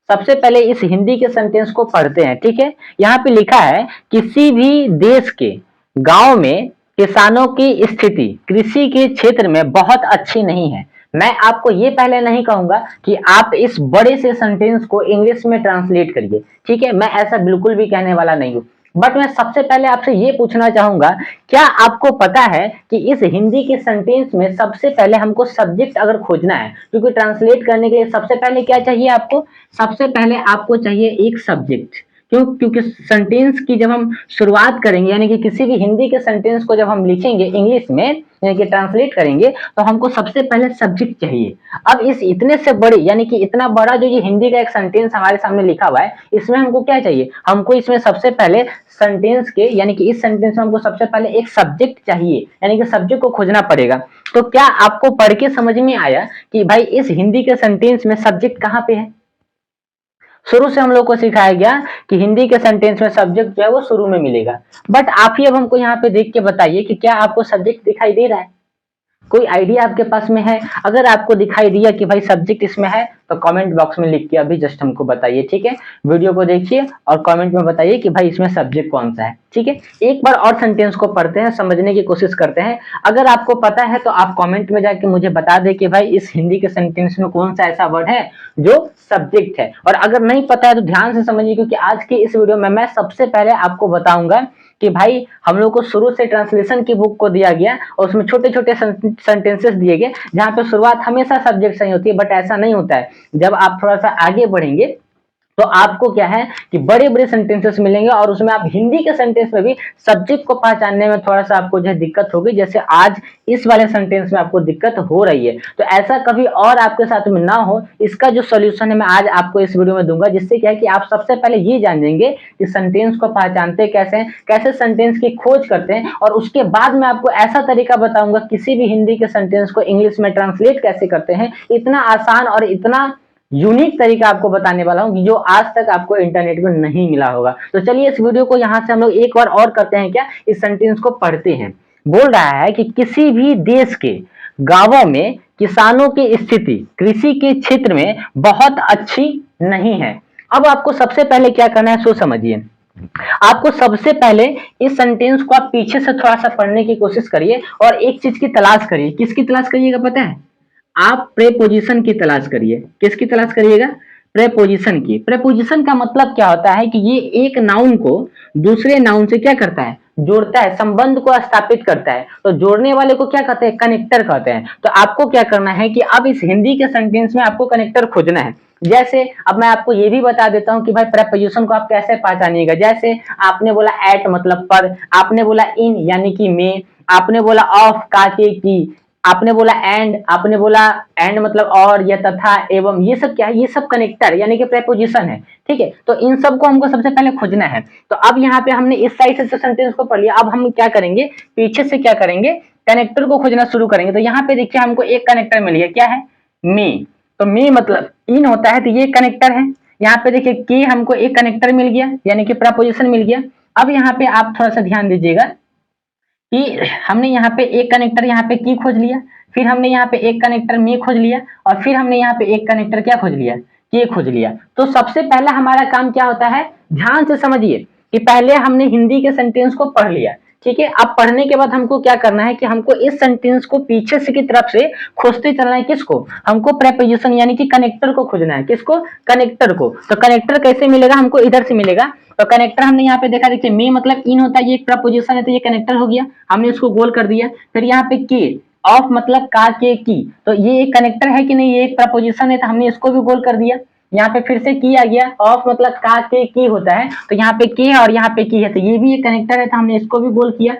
सबसे पहले इस हिंदी के सेंटेंस को पढ़ते हैं। ठीक है, यहाँ पे लिखा है किसी भी देश के गांव में किसानों की स्थिति कृषि के क्षेत्र में बहुत अच्छी नहीं है। मैं आपको ये पहले नहीं कहूंगा कि आप इस बड़े से सेंटेंस को इंग्लिश में ट्रांसलेट करिए। ठीक है, मैं ऐसा बिल्कुल भी कहने वाला नहीं हूं। बट मैं सबसे पहले आपसे ये पूछना चाहूंगा, क्या आपको पता है कि इस हिंदी के सेंटेंस में सबसे पहले हमको सब्जेक्ट अगर खोजना है, क्योंकि ट्रांसलेट करने के लिए सबसे पहले क्या चाहिए आपको, सबसे पहले आपको चाहिए एक सब्जेक्ट। क्योंकि सेंटेंस की जब हम शुरुआत करेंगे, यानी कि किसी भी हिंदी के सेंटेंस को जब हम लिखेंगे इंग्लिश में, यानी कि ट्रांसलेट करेंगे, तो हमको सबसे पहले सब्जेक्ट चाहिए। अब इस इतने से बड़ी, यानी कि इतना बड़ा जो ये हिंदी का एक सेंटेंस हमारे सामने लिखा हुआ है, इसमें हमको क्या चाहिए, हमको इसमें सबसे पहले सेंटेंस के, यानी कि इस सेंटेंस में हमको सबसे पहले एक सब्जेक्ट चाहिए, यानी कि सब्जेक्ट को खोजना पड़ेगा। तो क्या आपको पढ़ के समझ में आया कि भाई इस हिंदी के सेंटेंस में सब्जेक्ट कहाँ पे है? शुरू से हम लोग को सिखाया गया कि हिंदी के सेंटेंस में सब्जेक्ट जो है वो शुरू में मिलेगा। बट आप ही अब हमको यहाँ पे देख के बताइए कि क्या आपको सब्जेक्ट दिखाई दे रहा है? कोई आइडिया आपके पास में है? अगर आपको दिखाई दिया कि भाई सब्जेक्ट इसमें है, तो कमेंट बॉक्स में लिख के अभी जस्ट हमको बताइए। ठीक है, वीडियो को देखिए और कमेंट में बताइए कि भाई इसमें सब्जेक्ट कौन सा है। ठीक है, एक बार और सेंटेंस को पढ़ते हैं, समझने की कोशिश करते हैं। अगर आपको पता है तो आप कमेंट में जाके मुझे बता दें कि भाई इस हिंदी के सेंटेंस में कौन सा ऐसा वर्ड है जो सब्जेक्ट है। और अगर नहीं पता है तो ध्यान से समझिए, क्योंकि आज की इस वीडियो में मैं सबसे पहले आपको बताऊंगा कि भाई हम लोग को शुरू से ट्रांसलेशन की बुक को दिया गया और उसमें छोटे छोटे सेंटेंसेस दिए गए, जहां पे शुरुआत हमेशा सब्जेक्ट से ही होती है। बट ऐसा नहीं होता है, जब आप थोड़ा सा आगे बढ़ेंगे तो आपको क्या है कि बड़े बड़े सेंटेंसेस मिलेंगे और उसमें आप हिंदी के सेंटेंस में भी सब्जेक्ट को पहचानने में थोड़ा सा आपको जो है दिक्कत होगी, जैसे आज इस वाले सेंटेंस में आपको दिक्कत हो रही है। तो ऐसा कभी और आपके साथ में ना हो, इसका जो सोल्यूशन है मैं आज आपको इस वीडियो में दूंगा, जिससे क्या है कि आप सबसे पहले ये जान लेंगे कि सेंटेंस को पहचानते कैसे हैं, कैसे सेंटेंस की खोज करते हैं, और उसके बाद मैं आपको ऐसा तरीका बताऊंगा किसी भी हिंदी के सेंटेंस को इंग्लिश में ट्रांसलेट कैसे करते हैं। इतना आसान और इतना यूनिक तरीका आपको बताने वाला हूं कि जो आज तक आपको इंटरनेट में नहीं मिला होगा। तो चलिए इस वीडियो को यहां से हम लोग एक बार और करते हैं, क्या इस सेंटेंस को पढ़ते हैं। बोल रहा है कि किसी भी देश के गांवों में किसानों की स्थिति कृषि के क्षेत्र में बहुत अच्छी नहीं है। अब आपको सबसे पहले क्या करना है, सो समझिए। आपको सबसे पहले इस सेंटेंस को आप पीछे से थोड़ा सा पढ़ने की कोशिश करिए और एक चीज की तलाश करिए। किसकी तलाश करिएगा पता है? आप प्रेपोजिशन की तलाश करिए। किसकी तलाश करिएगा? प्रेपोजिशन की। प्रेपोजिशन का मतलब क्या होता है कि ये एक नाउन को दूसरे नाउन से क्या करता है, जोड़ता है, संबंध को स्थापित करता है। तो जोड़ने वाले को क्या कहते हैं? कनेक्टर कहते हैं। तो आपको क्या करना है कि अब इस हिंदी के सेंटेंस में आपको कनेक्टर खोजना है। जैसे अब मैं आपको ये भी बता देता हूं कि भाई प्रेपोजिशन को आप कैसे पहचानिएगा। जैसे आपने बोला एट मतलब पर, आपने बोला इन यानी कि में, आपने बोला ऑफ का के की, आपने बोला एंड, आपने बोला एंड मतलब और या तथा एवं, ये सब क्या है? ये सब कनेक्टर यानी कि प्रेपोजिशन है। ठीक है, तो इन सब को हमको सबसे पहले खोजना है। तो अब यहाँ पे हमने इस साइड से सेंटेंस को पढ़ लिया, अब हम क्या करेंगे, पीछे से क्या करेंगे, कनेक्टर को खोजना शुरू करेंगे। तो यहाँ पे देखिए हमको एक कनेक्टर मिल गया, क्या है? मी। तो मी मतलब इन होता है, तो ये कनेक्टर है। यहाँ पे देखिए के, हमको एक कनेक्टर मिल गया यानी कि प्रेपोजिशन मिल गया। अब यहाँ पे आप थोड़ा सा ध्यान दीजिएगा कि हमने यहाँ पे एक कनेक्टर यहाँ पे की खोज लिया, फिर हमने यहाँ पे एक कनेक्टर में खोज लिया, और फिर हमने यहाँ पे एक कनेक्टर क्या खोज लिया, के खोज लिया। तो सबसे पहला हमारा काम क्या होता है, ध्यान से समझिए कि पहले हमने हिंदी के सेंटेंस को पढ़ लिया। ठीक है, अब पढ़ने के बाद हमको क्या करना है कि हमको इस सेंटेंस को पीछे से की तरफ से खोजते चलना है। किसको? हमको प्रेपोजिशन यानी कि कनेक्टर को खोजना है। किसको? कनेक्टर को। तो कनेक्टर कैसे मिलेगा? हमको इधर से मिलेगा। तो कनेक्टर हमने यहाँ पे देखा, देखिए मी मतलब इन होता है, ये एक प्रपोजिशन है, तो ये कनेक्टर हो गया, हमने इसको गोल कर दिया। फिर यहाँ पे के, ऑफ मतलब का के की, तो ये एक कनेक्टर है कि नहीं, ये एक प्रपोजिशन है, तो हमने इसको भी गोल कर दिया। यहाँ पे फिर से की आ गया, ऑफ मतलब का के की होता है, तो यहाँ पे के और यहाँ पे की है, तो ये भी एक कनेक्टर है, तो हमने इसको भी गोल किया।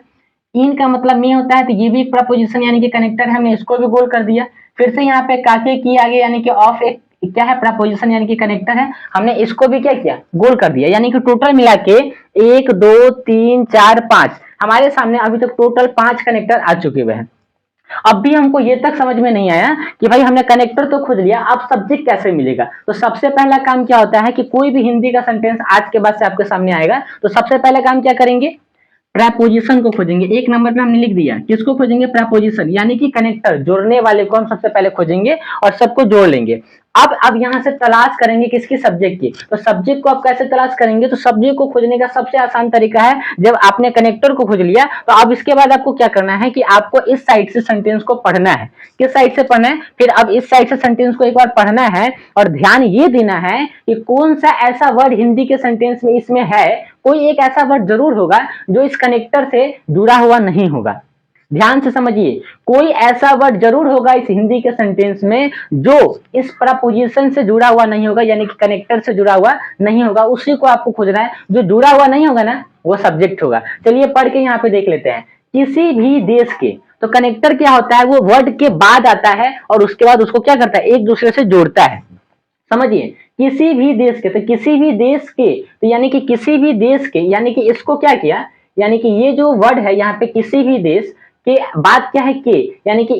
इन का मतलब में होता है, तो ये भी एक प्रपोजिशन यानी कि कनेक्टर है, हमने इसको भी गोल कर दिया। फिर से यहाँ पे काके की आगे यानी कि ऑफ एक क्या है, प्रपोजिशन यानी कि कनेक्टर है, हमने इसको भी क्या किया, गोल कर दिया। यानी कि टोटल मिला के 1 2 3 4 5 हमारे सामने अभी तक टोटल 5 कनेक्टर आ चुके हुए हैं। अब भी हमको ये तक समझ में नहीं आया कि भाई हमने कनेक्टर तो खोज लिया, अब सब्जेक्ट कैसे मिलेगा। तो सबसे पहला काम क्या होता है कि कोई भी हिंदी का सेंटेंस आज के बाद से आपके सामने आएगा, तो सबसे पहले काम क्या करेंगे, प्रेपोजिशन को खोजेंगे। एक नंबर पे हमने लिख दिया, किसको खोजेंगे? प्रेपोजिशन यानी कि कनेक्टर, जोड़ने वाले को हम सबसे पहले खोजेंगे और सबको जोड़ लेंगे। अब यहाँ से तलाश करेंगे किसकी, सब्जेक्ट की। तो सब्जेक्ट को आप कैसे तलाश करेंगे, तो सब्जेक्ट को खोजने का सबसे आसान तरीका है, जब आपने कनेक्टर को खोज लिया तो अब इसके बाद आपको क्या करना है कि आपको इस साइड से सेंटेंस को पढ़ना है। किस साइड से पढ़ना है, फिर अब इस साइड से सेंटेंस को एक बार पढ़ना है और ध्यान ये देना है कि कौन सा ऐसा वर्ड हिंदी के सेंटेंस में इसमें है, कोई एक ऐसा वर्ड जरूर होगा जो इस कनेक्टर से जुड़ा हुआ नहीं होगा। ध्यान से समझिए, कोई ऐसा वर्ड जरूर होगा इस हिंदी के सेंटेंस में जो इस प्रपोजिशन से जुड़ा हुआ नहीं होगा, यानी कि कनेक्टर से जुड़ा हुआ नहीं होगा, उसी को आपको खोजना है। जो जुड़ा हुआ नहीं होगा ना, वो सब्जेक्ट होगा। चलिए पढ़ के यहाँ पे देख लेते हैं। किसी भी देश के, तो कनेक्टर क्या होता है, वो वर्ड के बाद आता है और उसके बाद उसको क्या करता है, एक दूसरे से जोड़ता है। समझिए, किसी भी देश के, तो किसी भी देश के, तो यानी कि किसी भी देश के, यानी कि इसको क्या किया, यानी कि ये जो वर्ड है यहाँ पे किसी भी देश के बाद क्या है, के, यानी कि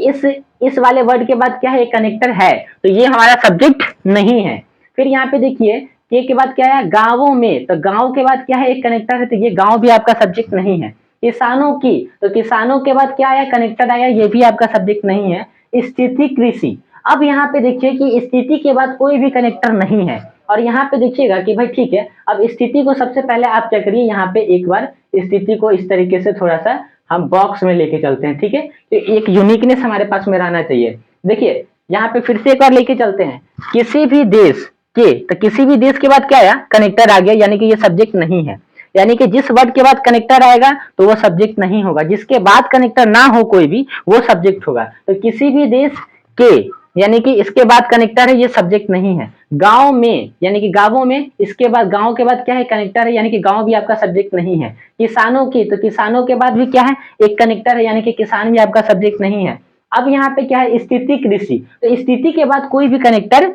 इस वाले वर्ड के बाद क्या है, एक कनेक्टर है, तो ये हमारा सब्जेक्ट नहीं है। फिर यहाँ पे देखिए, के बाद क्या है, गांवों में, तो गांव के बाद क्या है, एक कनेक्टर है, तो ये गांव भी आपका सब्जेक्ट नहीं है। किसानों की, तो किसानों के बाद क्या आया, कनेक्टर आया, ये भी आपका सब्जेक्ट नहीं है। स्थिति कृषि, अब यहाँ पे देखिए कि स्थिति के बाद कोई भी कनेक्टर नहीं है, और यहाँ पे देखिएगा कि भाई ठीक है, अब स्थिति को सबसे पहले आप क्या करिए, यहाँ पे एक बार स्थिति को इस तरीके से थोड़ा सा हम बॉक्स में लेके चलते हैं, ठीक है, तो एक यूनिकनेस हमारे पास में रहना चाहिए। देखिए यहाँ पे फिर से एक बार लेके चलते हैं, किसी भी देश के, तो किसी भी देश के बाद क्या आया, कनेक्टर आ गया, यानी कि ये सब्जेक्ट नहीं है। यानी कि जिस वर्ड के बाद कनेक्टर आएगा तो वो सब्जेक्ट नहीं होगा, जिसके बाद कनेक्टर ना हो कोई भी, वो सब्जेक्ट होगा। तो किसी भी देश के, यानी कि इसके बाद कनेक्टर है, ये सब्जेक्ट नहीं है। गांव में, यानी कि गांवों में, इसके बाद गांव के बाद क्या है, कनेक्टर है, यानी कि गांव भी आपका सब्जेक्ट नहीं है। किसानों की, तो किसानों के बाद भी क्या है, एक कनेक्टर है, यानी कि किसान भी आपका सब्जेक्ट नहीं है। अब यहाँ पे क्या है, स्थिति कृषि, तो स्थिति के बाद कोई भी कनेक्टर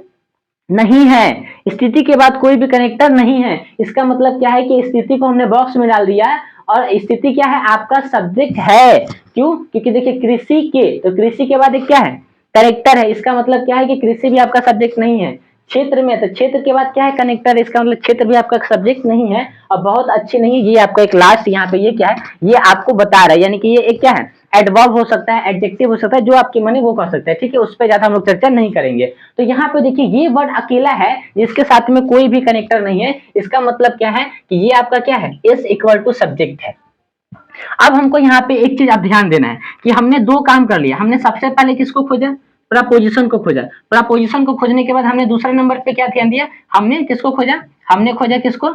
नहीं है। स्थिति के बाद कोई भी कनेक्टर नहीं है, इसका मतलब क्या है कि स्थिति को हमने बॉक्स में डाल दिया है, और स्थिति क्या है, आपका सब्जेक्ट है। क्यों, क्योंकि देखिए कृषि के, तो कृषि के बाद एक क्या है, कनेक्टर है, इसका मतलब क्या है कि कृषि भी आपका सब्जेक्ट नहीं है। क्षेत्र में, तो क्षेत्र के बाद क्या है, कनेक्टर, इसका मतलब क्षेत्र भी आपका सब्जेक्ट नहीं है, और बहुत अच्छी नहीं है। ये आपका एक लास्ट यहाँ पे ये क्या है, ये आपको बता रहा है, यानी कि ये एक क्या है, एडवर्ब हो सकता है, एडजेक्टिव हो सकता है, जो आपकी मन है वो कर सकता है, ठीक है, उस पर ज्यादा हम लोग चर्चा नहीं करेंगे। तो यहाँ पे देखिए ये वर्ड अकेला है जिसके साथ में कोई भी कनेक्टर नहीं है, इसका मतलब क्या है कि ये आपका क्या है, इज इक्वल टू सब्जेक्ट है। अब हमको यहाँ पे एक चीज आप ध्यान देना है कि हमने दो काम कर लिया। हमने सबसे पहले किसको खोजा, प्रपोजिशन को खोजा। प्रपोजिशन को खोजने के बाद हमने दूसरे नंबर पे क्या ध्यान दिया, हमने किसको खोजा, हमने खोजा किसको,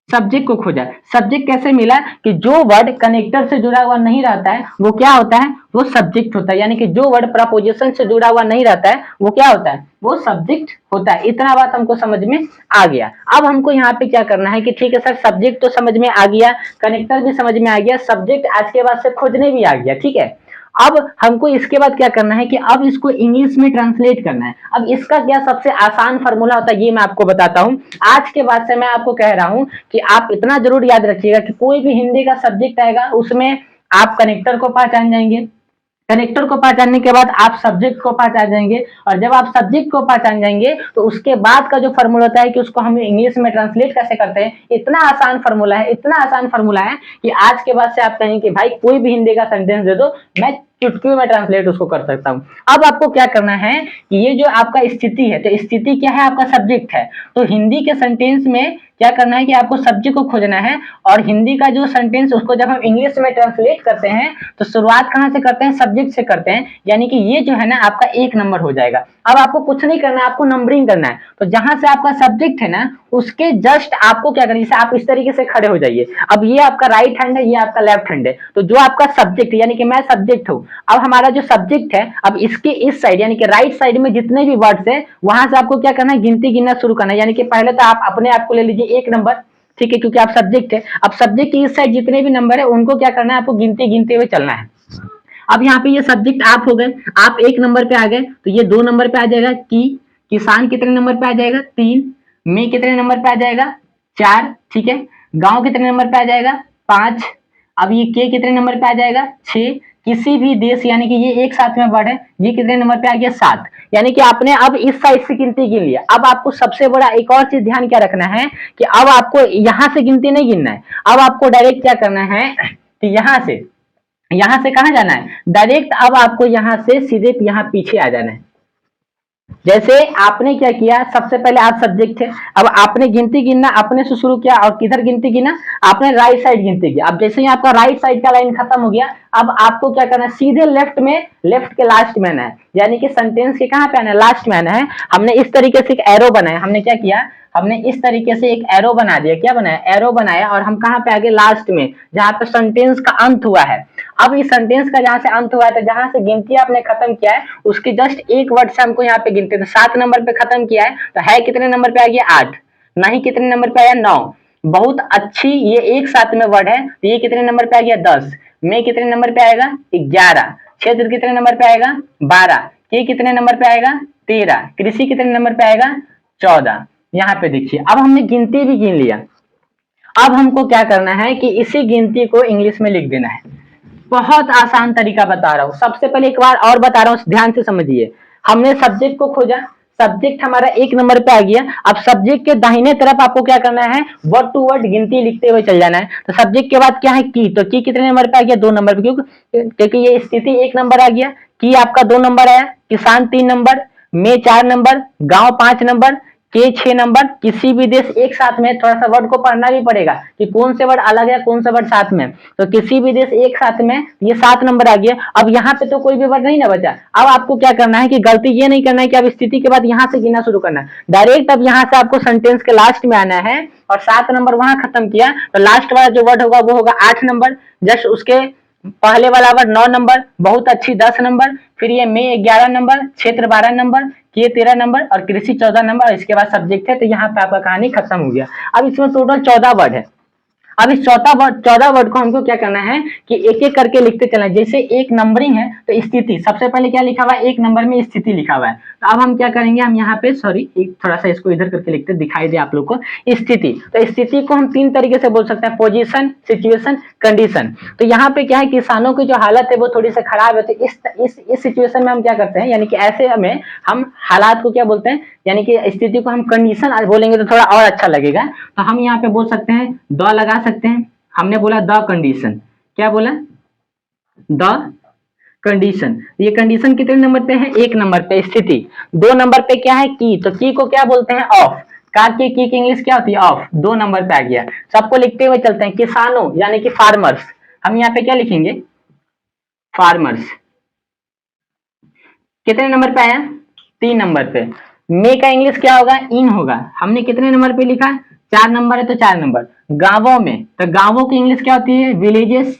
सब्जेक्ट को खोजा। सब्जेक्ट कैसे मिला कि जो वर्ड कनेक्टर से जुड़ा हुआ नहीं रहता है वो क्या होता है, वो सब्जेक्ट होता है, यानी कि जो वर्ड प्रपोजिशन से जुड़ा हुआ नहीं रहता है वो क्या होता है, वो सब्जेक्ट होता है। इतना बात हमको समझ में आ गया। अब हमको यहाँ पे क्या करना है कि ठीक है सर, सब्जेक्ट तो समझ में आ गया, कनेक्टर भी समझ में आ गया, सब्जेक्ट आज के बाद से खोजने भी आ गया, ठीक है। अब हमको इसके बाद क्या करना है कि अब इसको इंग्लिश में ट्रांसलेट करना है। अब इसका क्या सबसे आसान फार्मूला होता है ये मैं आपको बताता हूं। आज के बाद से मैं आपको कह रहा हूं कि आप इतना जरूर याद रखिएगा कि कोई भी हिंदी का सब्जेक्ट आएगा उसमें आप कनेक्टर को पहचान जाएंगे, कनेक्टर को पहचानने के बाद आप सब्जेक्ट को पहचान जाएंगे, और जब आप सब्जेक्ट को पहचान जाएंगे तो उसके बाद का जो फॉर्मूला होता है कि उसको हम इंग्लिश में ट्रांसलेट कैसे करते हैं, इतना आसान फॉर्मूला है, इतना आसान फॉर्मूला है कि आज के बाद से आप कहेंगे कि भाई कोई भी हिंदी का सेंटेंस दे दो, मैं चुटकी में ट्रांसलेट उसको कर सकता हूं। अब आपको क्या करना है कि ये जो आपका स्थिति है, तो स्थिति क्या है, आपका सब्जेक्ट है। तो हिंदी के सेंटेंस में क्या करना है कि आपको सब्जेक्ट को खोजना है, और हिंदी का जो सेंटेंस उसको जब हम इंग्लिश में ट्रांसलेट करते हैं तो शुरुआत कहां से करते हैं, सब्जेक्ट से करते हैं, यानी कि ये जो है ना आपका 1 नंबर हो जाएगा। अब आपको कुछ नहीं करना, आपको नंबरिंग करना है। तो जहां से आपका सब्जेक्ट है ना उसके जस्ट आपको क्या करना है, जैसे आप इस तरीके से खड़े हो जाइए। अब ये आपका राइट हैंड है, ये आपका लेफ्ट हैंड है, तो जो आपका सब्जेक्ट यानी कि मैं सब्जेक्ट हूं, अब हमारा जो सब्जेक्ट है, अब इसके इस साइड यानी कि राइट साइड में जितने भी वर्ड्स है वहां से आपको क्या करना है, गिनती गिनना शुरू करना है। यानी कि पहले तो आप अपने आप को ले लीजिए 1 नंबर, ठीक है, क्योंकि आप सब्जेक्ट है। अब सब्जेक्ट की इस साइड जितने भी नंबर है उनको क्या करना है, आपको गिनते गिनते हुए चलना है। अब यहाँ पे ये सब्जेक्ट आप हो गए, आप 1 नंबर पे आ गए, तो ये 2 नंबर पे आ जाएगा, की किसान कितने नंबर पे आ जाएगा, 3, में कितने नंबर पे आ जाएगा, 4, ठीक है, गांव कितने नंबर पे आ जाएगा, 5, अब ये के कितने नंबर पे आ जाएगा, 6, किसी भी देश यानी कि ये एक साथ में वर्ड है, ये कितने नंबर पे आ गया, 7। यानी कि आपने अब इस साइड से गिनती गिन लिया। अब आपको सबसे बड़ा एक और चीज ध्यान क्या रखना है कि अब आपको यहां से गिनती नहीं गिनना है, अब आपको डायरेक्ट क्या करना है कि यहां से कहां जाना है, डायरेक्ट अब आपको यहां से सीधे यहां पीछे आ जाना है। जैसे आपने क्या किया, सबसे पहले आप सब्जेक्ट थे, अब आपने गिनती गिनना अपने से शुरू किया और किधर गिनती गिना, आपने राइट साइड गिनती की। अब जैसे ही आपका राइट साइड का लाइन खत्म हो गया, अब आपको क्या करना है, सीधे लेफ्ट में, लेफ्ट के लास्ट में आना है, यानी कि सेंटेंस के कहां पे आना है, लास्ट में आना है। हमने इस तरीके से एक एरो बनाया, हमने क्या किया, हमने इस तरीके से एक एरो बना दिया, क्या बनाया, एरो बनाया, और हम कहां पे आगे, लास्ट में, जहां पे सेंटेंस का अंत हुआ है। अब इस सेंटेंस का जहां से अंत हुआ है, तो जहां से गिनती आपने खत्म किया है, उसके जस्ट एक वर्ड से हमको यहाँ पे गिनती है। तो 7 नंबर पे खत्म किया है, तो है कितने नंबर पे आ गया, 8। नहीं कितने नंबर पे आया, 9। बहुत अच्छी, ये एक साथ में वर्ड है, तो ये कितने नंबर पे आ गया, 10। में कितने नंबर पे आएगा, 11। क्षेत्र कितने नंबर पे आएगा, 12। के कितने नंबर पे आएगा, 13। कृषि कितने नंबर पे आएगा, 14। यहाँ पे देखिए, अब हमने गिनती भी गिन लिया। अब हमको क्या करना है कि इसी गिनती को इंग्लिश में लिख देना है। बहुत आसान तरीका बता रहा हूं। सबसे पहले एक बार और बता रहा हूं, ध्यान से समझिए। हमने सब्जेक्ट को खोजा, सब्जेक्ट हमारा 1 नंबर पे आ गया। अब सब्जेक्ट के दाहिने तरफ आपको क्या करना है, वर्ड टू वर्ड गिनती लिखते हुए चल जाना है। तो सब्जेक्ट के बाद क्या है, की, तो की कितने नंबर पे आ गया, 2 नंबर पे, क्योंकि ये स्थिति 1 नंबर आ गया, की आपका 2 नंबर आया, किसान 3 नंबर, में 4 नंबर, गांव 5 नंबर, के 6 नंबर। किसी भी देश, एक साथ में थोड़ा सा वर्ड को पढ़ना भी पड़ेगा कि कौन से वर्ड अलग है, कौन सा वर्ड साथ में। तो किसी भी देश, एक साथ में, ये 7 नंबर आ गया। अब यहाँ पे तो कोई भी वर्ड नहीं ना बचा। अब आपको क्या करना है कि गलती ये नहीं करना है कि अब स्थिति के बाद यहाँ से गिनना शुरू करना है, डायरेक्ट अब यहाँ से आपको सेंटेंस के लास्ट में आना है, और 7 नंबर वहां खत्म किया, तो लास्ट वाला जो वर्ड होगा वो होगा 8 नंबर। जस्ट उसके पहले वाला वर्ड 9 नंबर, बहुत अच्छी 10 नंबर, फिर ये में 11 नंबर, क्षेत्र 12 नंबर, के 13 नंबर, और कृषि 14 नंबर, और इसके बाद सब्जेक्ट है। तो यहाँ पे आपका कहानी खत्म हो गया। अब इसमें टोटल 14 वर्ड है। अब इस 14 वर्ड को हमको क्या करना है कि एक एक करके लिखते चलना है। जैसे एक नंबरिंग है, तो स्थिति, सबसे पहले क्या लिखा हुआ है, 1 नंबर में स्थिति लिखा हुआ है। तो अब हम क्या करेंगे, हम यहाँ पे, सॉरी, एक थोड़ा सा इसको इधर करके लिखते, दिखाई दे आप लोग को। स्थिति, तो स्थिति को हम 3 तरीके से बोल सकते हैं, पोजीशन, सिचुएशन, कंडीशन। तो यहाँ पे क्या है, किसानों की जो हालत है वो थोड़ी सी खराब है। तो इस सिचुएशन में हम क्या करते हैं, यानी कि ऐसे में हम हालात को क्या बोलते हैं, यानी कि स्थिति को हम कंडीशन बोलेंगे तो थोड़ा और अच्छा लगेगा। तो हम यहाँ पे बोल सकते हैं, द लगा सकते हैं। हमने बोला द कंडीशन, क्या बोला, द कंडीशन। ये कंडीशन कितने नंबर पे है, 1 नंबर पे स्थिति। 2 नंबर पे क्या है, की, तो की को क्या बोलते हैं, ऑफ। का की इंग्लिश क्या होती है, ऑफ। 2 नंबर पे आ गया। सबको लिखते हुए चलते हैं, किसानों यानी कि फार्मर्स। हम यहाँ पे क्या लिखेंगे, फार्मर्स। कितने नंबर पे आया, 3 नंबर पे। मे का इंग्लिश क्या होगा, इन होगा। हमने कितने नंबर पे लिखा, 4 नंबर है तो 4 नंबर। गांवों में, तो गांवों की इंग्लिश क्या होती है, विलेजेस।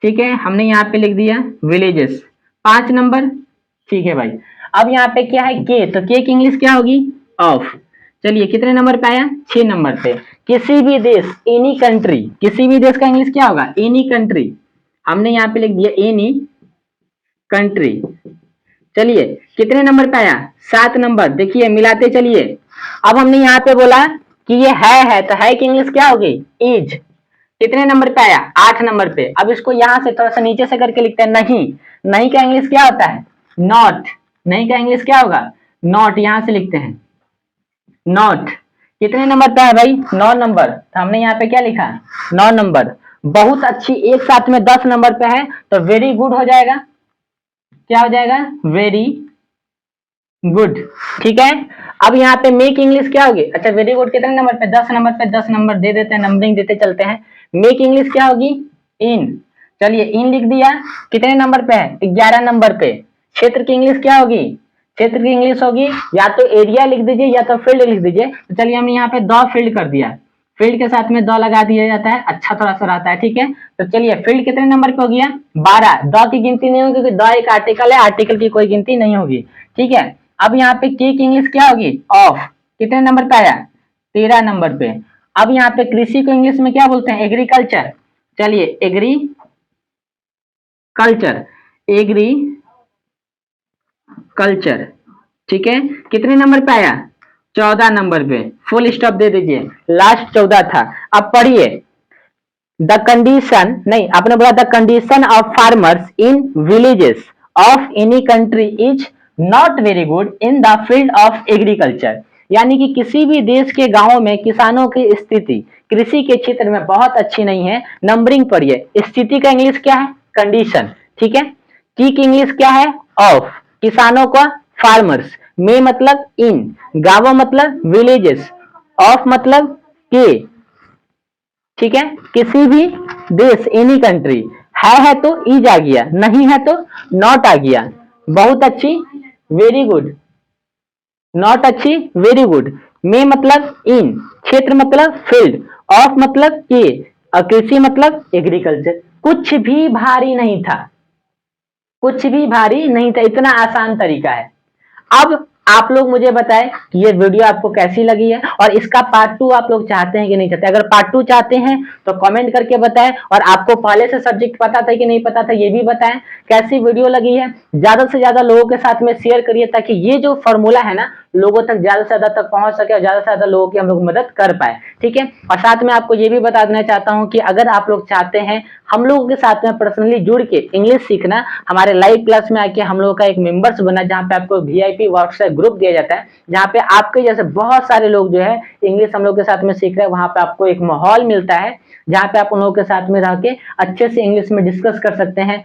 ठीक है, हमने यहाँ पे लिख दिया विलेजेस, 5 नंबर। ठीक है भाई। अब यहाँ पे क्या है, के, तो के की इंग्लिश क्या होगी, ऑफ। चलिए कितने नंबर पे आया, 6 नंबर पे। किसी भी देश, एनी कंट्री, किसी भी देश का इंग्लिश क्या होगा, एनी कंट्री। हमने यहाँ पे लिख दिया एनी कंट्री। चलिए कितने नंबर पे आया, 7 नंबर। देखिए मिलाते चलिए। अब हमने यहाँ पे बोला कि ये है, तो है की इंग्लिश क्या होगी, इज। कितने नंबर पे आया, 8 नंबर पे। अब इसको यहाँ से थोड़ा सा नीचे से करके लिखते हैं, नहीं। नहीं का इंग्लिश क्या होता है, नॉट। नहीं का इंग्लिश क्या होगा, नॉट। यहां से लिखते हैं, नॉट। कितने नंबर पे है भाई, 9 नंबर। तो हमने यहाँ पे क्या लिखा, 9 नंबर। बहुत अच्छी, एक साथ में 10 नंबर पे है, तो वेरी गुड हो जाएगा। क्या हो जाएगा, वेरी गुड। ठीक है। अब यहाँ पे मेक इंग्लिश क्या होगी, अच्छा वेरी गुड कितने नंबर पे, 10 नंबर पे। 10 नंबर दे देते हैं, नंबरिंग देते चलते हैं। मेक इंग्लिश क्या होगी, इन। चलिए इन लिख दिया। कितने नंबर पे है, 11 नंबर पे। क्षेत्र की इंग्लिश क्या होगी, क्षेत्र की इंग्लिश होगी या तो एरिया लिख दीजिए या तो फील्ड लिख दीजिए। तो चलिए हमने यहाँ पे द फील्ड कर दिया, फील्ड के साथ में द लगा दिया जाता है, अच्छा थोड़ा सा रहता है। ठीक है, तो चलिए फील्ड कितने नंबर पे हो गया, 12। द की गिनती नहीं होगी क्योंकि द एक आर्टिकल है, आर्टिकल की कोई गिनती नहीं होगी। ठीक है। अब यहाँ पे की इंग्लिश क्या होगी, ऑफ। कितने नंबर पे आया, 13 नंबर पे। अब यहाँ पे कृषि को इंग्लिश में क्या बोलते हैं, एग्रीकल्चर। चलिए एग्रीकल्चर, एग्रीकल्चर। ठीक है, कितने नंबर पे आया, 14 नंबर पे। फुल स्टॉप दे दीजिए, लास्ट 14 था। अब पढ़िए, द कंडीशन, नहीं आपने बोला the condition of farmers in villages of any country is not very good in the field of agriculture. यानी कि किसी भी देश के गांवों में किसानों की स्थिति कृषि के क्षेत्र में बहुत अच्छी नहीं है। नंबरिंग पढ़िए, स्थिति का इंग्लिश क्या है, कंडीशन। ठीक है, की इंग्लिश क्या है, ऑफ। किसानों का फार्मर्स, में मतलब इन, गांव मतलब विलेजेस, ऑफ मतलब के, ठीक है, किसी भी देश, एनी कंट्री, है तो इज आ गया, नहीं है तो नॉट आ गया, बहुत अच्छी, वेरी गुड, नॉट अच्छी, वेरी गुड, में मतलब इन, क्षेत्र मतलब फील्ड, ऑफ मतलब के, कृषि मतलब एग्रीकल्चर। कुछ भी भारी नहीं था, कुछ भी भारी नहीं था, इतना आसान तरीका है। अब आप लोग मुझे बताएं कि ये वीडियो आपको कैसी लगी है और इसका पार्ट 2 आप लोग चाहते हैं कि नहीं चाहते। अगर पार्ट 2 चाहते हैं तो कमेंट करके बताएं, और आपको पहले से सब्जेक्ट पता था कि नहीं पता था ये भी बताएं। कैसी वीडियो लगी है ज्यादा से ज्यादा लोगों के साथ में शेयर करिए, ताकि ये जो फॉर्मूला है ना लोगों तक ज्यादा से ज्यादा तक पहुंच सके और ज्यादा से ज्यादा लोगों की हम लोग मदद कर पाए, ठीक है। और साथ में आपको ये भी बता देना चाहता हूं कि अगर आप लोग चाहते हैं हम लोगों के साथ में पर्सनली जुड़ के इंग्लिश सीखना, हमारे लाइव क्लास में आके हम लोगों का एक मेंबर्स बना, जहां पे आपको VIP व्हाट्सएप ग्रुप दिया जाता है, जहां पे आपके जैसे बहुत सारे लोग जो है इंग्लिश हम लोग के साथ में सीख रहे हैं। वहां पे आपको एक माहौल मिलता है जहां पे आप उन लोगों के साथ में रह के अच्छे से इंग्लिश में डिस्कस कर सकते हैं,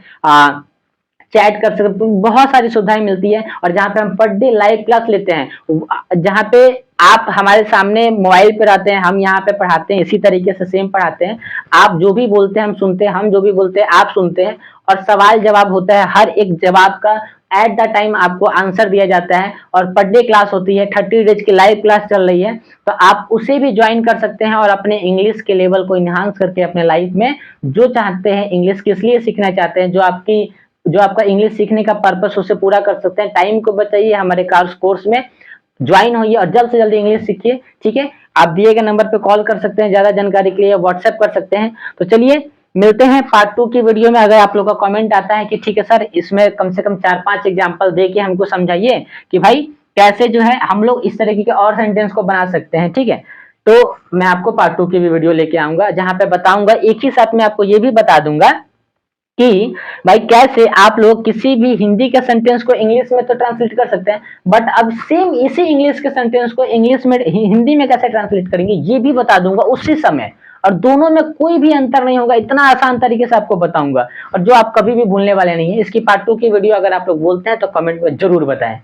चैट कर सकते, बहुत सारी सुविधाएं मिलती है। और जहाँ पे हम पर डे लाइव क्लास लेते हैं, जहाँ पे आप हमारे सामने मोबाइल पे रहते हैं, हम यहाँ पे पढ़ाते हैं, इसी तरीके से सेम पढ़ाते हैं। आप जो भी बोलते हैं हम सुनते हैं, हम जो भी बोलते हैं आप सुनते हैं, और सवाल जवाब होता है, हर एक जवाब का एट द टाइम आपको आंसर दिया जाता है। और पर डे क्लास होती है, 30 डेज की लाइव क्लास चल रही है, तो आप उसे भी ज्वाइन कर सकते हैं और अपने इंग्लिश के लेवल को इनहांस करके अपने लाइफ में जो चाहते हैं, इंग्लिश किस लिए सीखना चाहते हैं, जो आपका इंग्लिश सीखने का पर्पस, उसे पूरा कर सकते हैं। टाइम को बचाइए, हमारे कोर्स में ज्वाइन होइए और जल्द से जल्द इंग्लिश सीखिए, ठीक है। आप दिए गए नंबर पे कॉल कर सकते हैं, ज्यादा जानकारी के लिए व्हाट्सएप कर सकते हैं। तो चलिए मिलते हैं पार्ट 2 की वीडियो में। अगर आप लोग का कमेंट आता है कि ठीक है सर, इसमें कम से कम 4-5 एग्जाम्पल दे के हमको समझाइए कि भाई कैसे जो है हम लोग इस तरीके के और सेंटेंस को बना सकते हैं, ठीक है, तो मैं आपको पार्ट 2 की भी वीडियो लेके आऊंगा, जहां पे बताऊंगा, एक ही साथ में आपको ये भी बता दूंगा कि भाई कैसे आप लोग किसी भी हिंदी के सेंटेंस को इंग्लिश में तो ट्रांसलेट कर सकते हैं, बट अब सेम इसी इंग्लिश के सेंटेंस को इंग्लिश में हिंदी में कैसे ट्रांसलेट करेंगे ये भी बता दूंगा उसी समय। और दोनों में कोई भी अंतर नहीं होगा, इतना आसान तरीके से आपको बताऊंगा, और जो आप कभी भी भूलने वाले नहीं है। इसकी पार्ट 2 की वीडियो अगर आप लोग बोलते हैं तो कमेंट में जरूर बताएं।